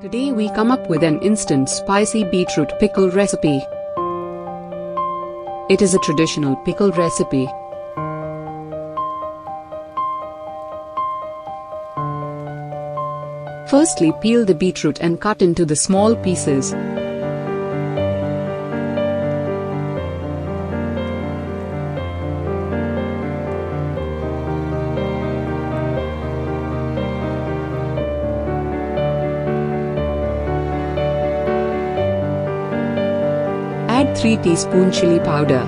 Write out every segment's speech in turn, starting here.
Today we come up with an instant spicy beetroot pickle recipe. It is a traditional pickle recipe. Firstly, peel the beetroot and cut into the small pieces. Add 3 teaspoons chili powder.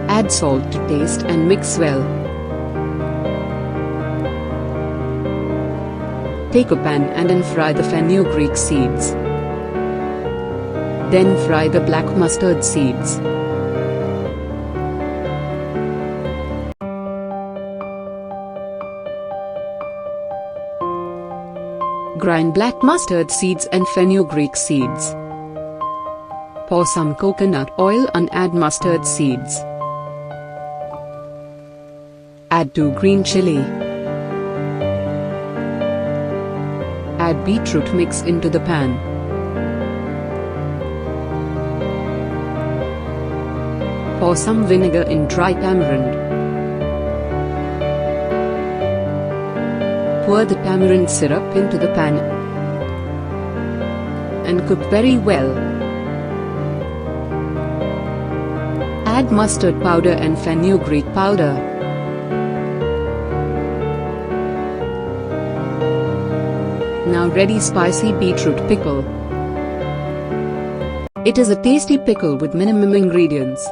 Add salt to taste and mix well. Take a pan and fry the fenugreek seeds. Then fry the black mustard seeds. Grind black mustard seeds and fenugreek seeds. Pour some coconut oil and add mustard seeds. Add 2 green chili. Add beetroot mix into the pan. Pour some vinegar in dry tamarind. Pour the tamarind syrup into the pan and cook very well. Add mustard powder and fenugreek powder. Now ready spicy beetroot pickle. It is a tasty pickle with minimum ingredients.